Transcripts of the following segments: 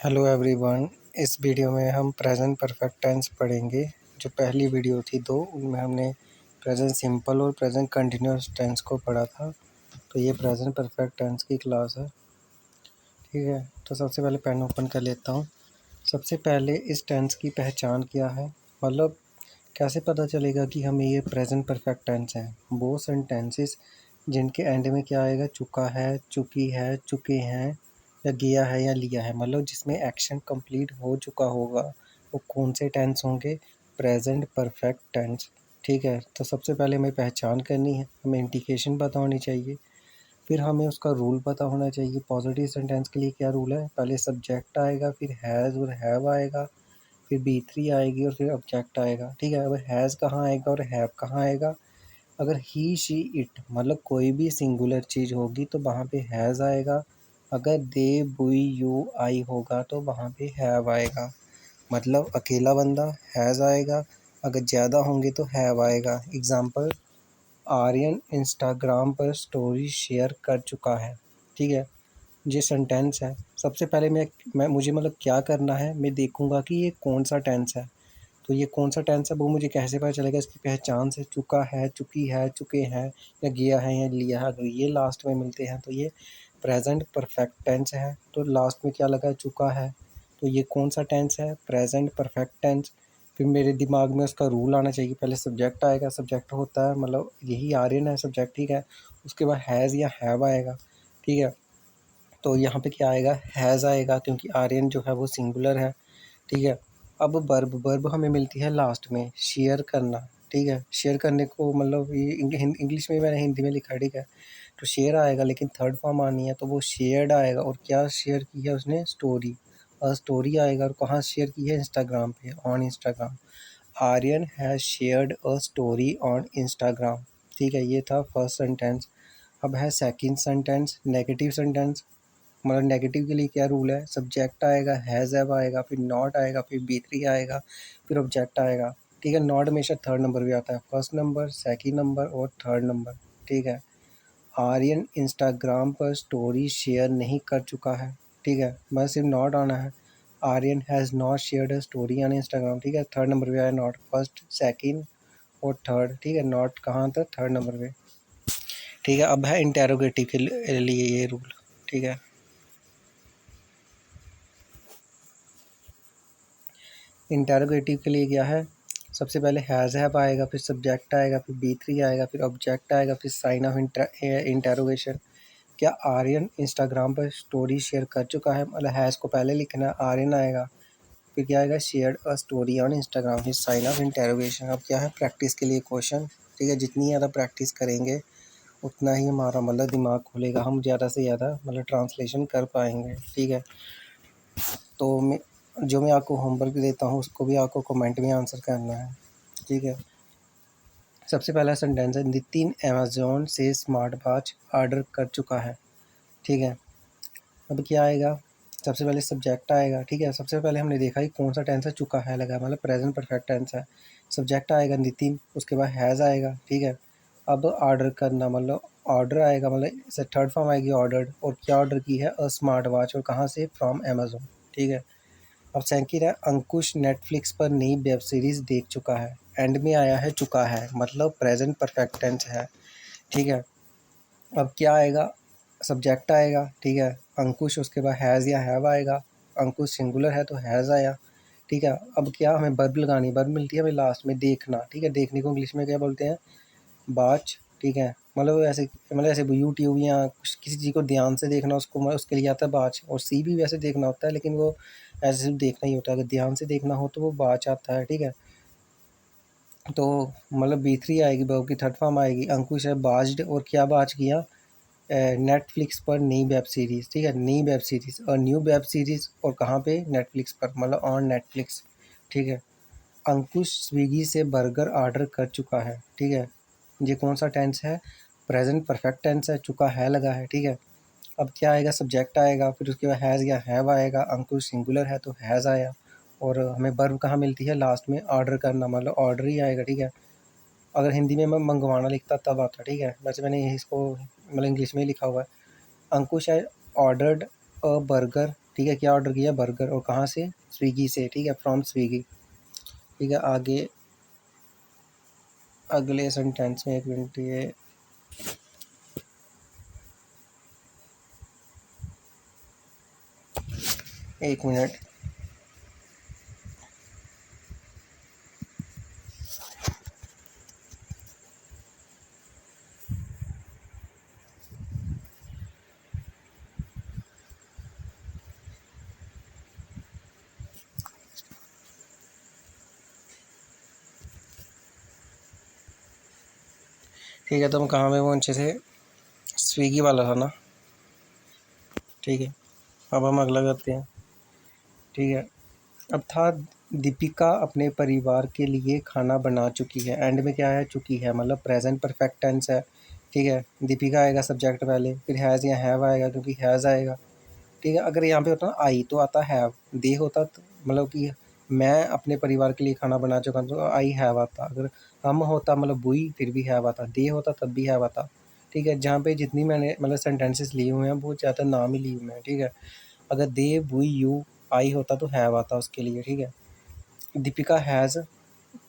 Hello everyone. इस video में हम प्रेजेंट परफेक्ट टेंस पढ़ेंगे। जो पहली वीडियो थी दो, उनमें हमने प्रेजेंट सिंपल और प्रेजेंट कंटिन्यूस टेंस को पढ़ा था। तो ये प्रेजेंट परफेक्ट टेंस की क्लास है, ठीक है। तो सबसे पहले पेन ओपन कर लेता हूँ। सबसे पहले इस टेंस की पहचान क्या है, मतलब कैसे पता चलेगा कि हमें ये प्रेजेंट परफेक्ट टेंस है। वो सेंटेंसेस जिनके एंड में क्या आएगा, चुका है, चुकी है, चुके हैं, या गया है या लिया है, मतलब जिसमें एक्शन कंप्लीट हो चुका होगा, वो कौन से टेंस होंगे, प्रेजेंट परफेक्ट टेंस, ठीक है। तो सबसे पहले हमें पहचान करनी है, हमें इंडिकेशन पता होनी चाहिए, फिर हमें उसका रूल पता होना चाहिए। पॉजिटिव सेंटेंस के लिए क्या रूल है, पहले सब्जेक्ट आएगा, फिर हैज़ और हैव आएगा, फिर बी3 आएगी और फिर ऑब्जेक्ट आएगा, ठीक है। अब हैज़ कहाँ आएगा और हैव कहाँ आएगा, अगर ही शी इट मतलब कोई भी सिंगुलर चीज़ होगी तो वहाँ पे हैज़ आएगा, अगर दे बुई यू आई होगा तो वहाँ पे हैव आएगा। मतलब अकेला बंदा हैज़ आएगा, अगर ज़्यादा होंगे तो हैव आएगा। एग्ज़ाम्पल, आर्यन इंस्टाग्राम पर स्टोरी शेयर कर चुका है, ठीक है। ये सेंटेंस है। सबसे पहले मैं मुझे मतलब क्या करना है, मैं देखूंगा कि ये कौन सा टेंस है। तो ये कौन सा टेंस है वो मुझे कैसे पता चलेगा, इसकी पहचान से। चुका है, चुकी है, चुके हैं, या गया है या लिया है, अगर ये लास्ट में मिलते हैं तो ये प्रेजेंट परफेक्ट टेंस है। तो लास्ट में क्या लगा, चुका है, तो ये कौन सा टेंस है, प्रेजेंट परफेक्ट टेंस। फिर मेरे दिमाग में उसका रूल आना चाहिए, पहले सब्जेक्ट आएगा, सब्जेक्ट होता है मतलब यही आर्यन है सब्जेक्ट, ठीक है। उसके बाद हैज़ या हैव आएगा, ठीक है। तो यहाँ पे क्या आएगा, हैज़ आएगा, क्योंकि आर्यन जो है वो सिंगुलर है, ठीक है। अब वर्ब हमें मिलती है लास्ट में, शेयर करना, ठीक है। शेयर करने को मतलब ये इंग्लिश में मैंने हिंदी में लिखा है, ठीक है। तो शेयर आएगा लेकिन थर्ड फॉर्म आनी है, तो वो शेयर्ड आएगा। और क्या शेयर की है उसने, स्टोरी, और स्टोरी आएगा। और कहाँ शेयर की है, इंस्टाग्राम पे, on Instagram. Aryan has shared a story on Instagram, ठीक है। ये था फर्स्ट सेंटेंस। अब है सेकंड सेंटेंस, नेगेटिव सेंटेंस। मतलब नेगेटिव के लिए क्या रूल है, सब्जेक्ट आएगा, हैज़ हैव आएगा, फिर नॉट आएगा, फिर बी3 आएगा, फिर ऑब्जेक्ट आएगा, ठीक है। नॉट हमेशा थर्ड नंबर पे आता है, फर्स्ट नंबर, सेकंड नंबर और थर्ड नंबर, ठीक है। आर्यन इंस्टाग्राम पर स्टोरी शेयर नहीं कर चुका है, ठीक है। बस सिर्फ नॉट आना है, Aryan has not shared a story on Instagram, ठीक है। थर्ड नंबर पे आया नॉट, फर्स्ट, सेकंड और थर्ड, ठीक है। नॉट कहाँ था, थर्ड नंबर पे, ठीक है। अब है इंटेरोगेटिव के लिए ये रूल, ठीक है। इंटेरोगेटिव के लिए क्या है, सबसे पहले हैज़ हैव आएगा, फिर सब्जेक्ट आएगा, फिर बी3 आएगा, फिर ऑब्जेक्ट आएगा, फिर साइन ऑफ इंटेरोगेशन। क्या आर्यन इंस्टाग्राम पर स्टोरी शेयर कर चुका है, मतलब हैज़ को पहले लिखना है, आर्यन आएगा, फिर क्या आएगा, share a story on Instagram, फिर साइन ऑफ इंटेरोगेशन। अब क्या है, प्रैक्टिस के लिए क्वेश्चन, ठीक है। जितनी ज़्यादा प्रैक्टिस करेंगे उतना ही हमारा मतलब दिमाग खुलेगा, हम ज़्यादा से ज़्यादा मतलब ट्रांसलेशन कर पाएंगे, ठीक है। तो मैं आपको होमवर्क देता हूँ उसको भी आपको कमेंट में आंसर करना है, ठीक है। सबसे पहला सेंटेंस है, नितिन अमेज़न से स्मार्ट वॉच ऑर्डर कर चुका है, ठीक है। अब क्या आएगा, सबसे पहले सब्जेक्ट आएगा, ठीक है। सबसे पहले हमने देखा कि कौन सा टेंस है, चुका है लगा, मतलब प्रेजेंट परफेक्ट टेंस है। सब्जेक्ट आएगा नितिन, उसके बाद हैज़ आएगा, ठीक है। अब ऑर्डर करना मतलब ऑर्डर आएगा, मतलब इसे थर्ड फॉर्म आएगी ऑर्डर्ड, और क्या ऑर्डर की है, अ स्मार्ट वॉच, और कहाँ से, फ्रॉम अमेज़न, ठीक है। अब सेकंड है, अंकुश नेटफ्लिक्स पर नई वेब सीरीज़ देख चुका है। एंड में आया है चुका है, मतलब प्रेजेंट परफेक्ट टेंस है, ठीक है। अब क्या आएगा, सब्जेक्ट आएगा, ठीक है, अंकुश, उसके बाद हैज़ या हैव आएगा। अंकुश सिंगुलर है तो हैज़ आया, ठीक है। अब क्या हमें वर्ब लगानी, वर्ब मिलती है हमें लास्ट में, देखना, ठीक है। देखने को इंग्लिश में क्या बोलते हैं, वॉच, ठीक है। मतलब ऐसे यूट्यूब या कुछ किसी चीज़ को ध्यान से देखना, उसको उसके लिए आता है वॉच। और सी भी वैसे देखना होता है, लेकिन वो ऐसे सिर्फ देखना ही होता है, अगर ध्यान से देखना हो तो वो वॉच आता है, ठीक है। तो मतलब बी3 आएगी, वर्ब की थर्ड फॉर्म आएगी, अंकुश है वॉच्ड, और क्या वॉच किया, नेटफ्लिक्स पर नई वेब सीरीज़, ठीक है, नई वेब सीरीज़, और न्यू वेब सीरीज़, और कहाँ पे, नेटफ्लिक्स पर, मतलब ऑन नेटफ्लिक्स, ठीक है। अंकुश स्विगी से बर्गर ऑर्डर कर चुका है, ठीक है। ये कौन सा टेंस है, प्रेजेंट परफेक्ट टेंस है, चुका है लगा है, ठीक है। अब क्या आएगा, सब्जेक्ट आएगा, फिर उसके बाद हैज़ या हैव आएगा, अंकुश सिंगुलर है तो हैज़ आया, और हमें वर्ब कहाँ मिलती है, लास्ट में, ऑर्डर करना, मतलब ऑर्डर ही आएगा, ठीक है। अगर हिंदी में मैं मंगवाना लिखता तब आता, ठीक है। वैसे मैंने इसको मतलब इंग्लिश में ही लिखा हुआ है। अंकुश है ऑर्डर्ड अ बर्गर, ठीक है। क्या ऑर्डर किया? बर्गर। और कहाँ से? स्विगी से, ठीक है, फ्रॉम स्विगी। ठीक है, आगे अगले सेंटेंस में 1 मिनट, ये एक मिनट। ठीक है, तो हम कहाँ पे पहुँचे थे? स्विगी वाला था ना, ठीक है। अब हम अगला करते हैं, ठीक है। अब था दीपिका अपने परिवार के लिए खाना बना चुकी है। एंड में क्या है? चुकी है, मतलब प्रेजेंट परफेक्ट टेंस है, ठीक है। दीपिका आएगा सब्जेक्ट पहले, फिर हैज़ या हैव आएगा, क्योंकि हैज़ आएगा, ठीक है। अगर यहाँ पे होता ना आई तो आता हैव, दे होता तो मतलब कि मैं अपने परिवार के लिए खाना बना चुका हूँ तो आई हैव आता। अगर हम होता मतलब बुई, फिर भी हैव आता। दे होता तब भी हैव आता, ठीक है। जहाँ पे जितनी मैंने मतलब सेंटेंसेस लिए हुए हैं वो ज़्यादा नाम ही लिए हुए हैं, ठीक है। अगर दे, बुई, यू, आई होता तो हैव आता उसके लिए, ठीक है। दीपिका हैज़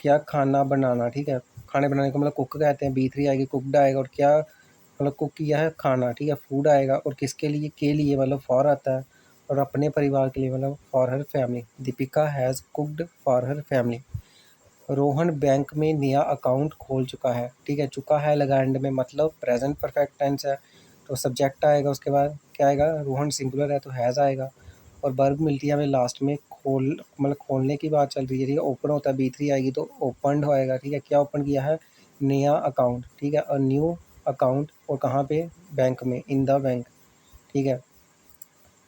क्या? खाना बनाना, ठीक है। खाने बनाने को मतलब कुक कहते हैं। B3 आएगी, कुकड आएगा, और क्या मतलब कुक किया है? खाना, ठीक है। फूड आएगा, और किसके लिए? के लिए मतलब फॉर आता है, और अपने परिवार के लिए मतलब for her family. Deepika has cooked for her family. Rohan bank में नया अकाउंट खोल चुका है, ठीक है। चुका है लगा एंड में, मतलब प्रेजेंट परफेक्ट टेंस है, तो सब्जेक्ट आएगा, उसके बाद क्या आएगा? रोहन सिंगुलर है तो हैज़ आएगा, और वर्ब मिलती है हमें लास्ट में। खोल मतलब खोलने की बात चल रही है, ठीक है। ओपन होता है, B3 आएगी तो ओपनड होएगा, ठीक है। क्या ओपन किया है? नया अकाउंट, ठीक है। और न्यू अकाउंट, और कहाँ पे? बैंक में, इन द बैंक, ठीक है।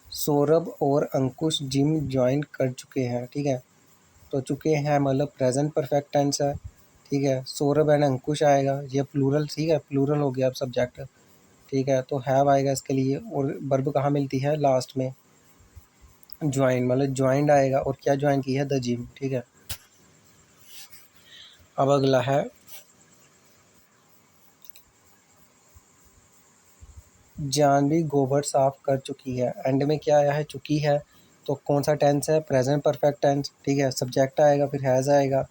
सौरभ और अंकुश जिम ज्वाइन कर चुके हैं, ठीक है। तो चुके हैं मतलब प्रेजेंट परफेक्ट टेंस है, ठीक है। सौरभ एंड अंकुश आएगा, ये प्लूरल, ठीक है, प्लूरल हो गया अब सब्जेक्ट, ठीक है। तो हैव आएगा इसके लिए, और वर्ब कहाँ मिलती है? लास्ट में, ज्वाइन, मतलब ज्वाइंड आएगा, और क्या ज्वाइन की है? द जिम, ठीक है। अब अगला है जानवी गोबर साफ कर चुकी है। एंड में क्या आया है? चुकी है, तो कौन सा टेंस है? प्रेजेंट परफेक्ट टेंस, ठीक है। सब्जेक्ट आएगा, फिर हैज़ आएगा,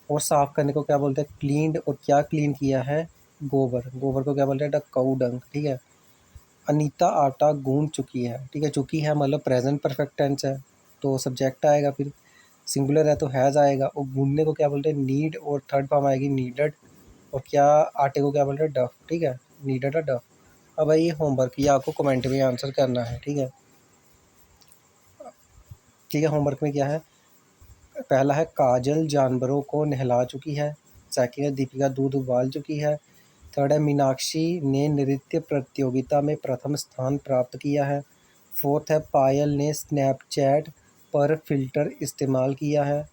और साफ करने को क्या बोलते हैं? क्लीन्ड। और क्या क्लीन किया है? गोबर। गोबर को क्या बोलते हैं? काऊ डंग, ठीक है। अनीता आटा गूंद चुकी है, ठीक है। चुकी है मतलब प्रेजेंट परफेक्ट टेंस है, तो सब्जेक्ट आएगा, फिर सिंगुलर है तो हैज़ आएगा, और गूंदने को क्या बोलते हैं? नीड, और थर्ड फॉर्म आएगी नीडेड, और क्या आटे को क्या बोलते हैं? डफ, ठीक है। नीडेड है, डफ। अब भाई ये होमवर्क, ये आपको कमेंट में आंसर करना है, ठीक है। ठीक है, होमवर्क में क्या है? पहला है काजल जानवरों को नहला चुकी है। सेकंड है दीपिका दूध उबाल चुकी है। थर्ड है मीनाक्षी ने नृत्य प्रतियोगिता में प्रथम स्थान प्राप्त किया है। फोर्थ है पायल ने स्नैपचैट पर फ़िल्टर इस्तेमाल किया है।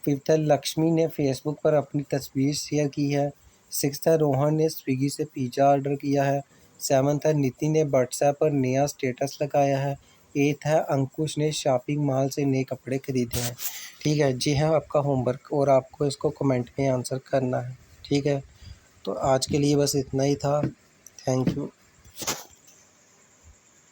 फिफ्थ है लक्ष्मी ने फेसबुक पर अपनी तस्वीर शेयर की है। सिक्स्थ है रोहन ने स्विगी से पिज़्ज़ा ऑर्डर किया है। सेवन्थ है नितिन ने व्हाट्सएप पर नया स्टेटस लगाया है। एट्थ है अंकुश ने शॉपिंग मॉल से नए कपड़े खरीदे हैं। ठीक है, जी हाँ, आपका होमवर्क, और आपको इसको कमेंट में आंसर करना है, ठीक है। तो आज के लिए बस इतना ही था। Thank you.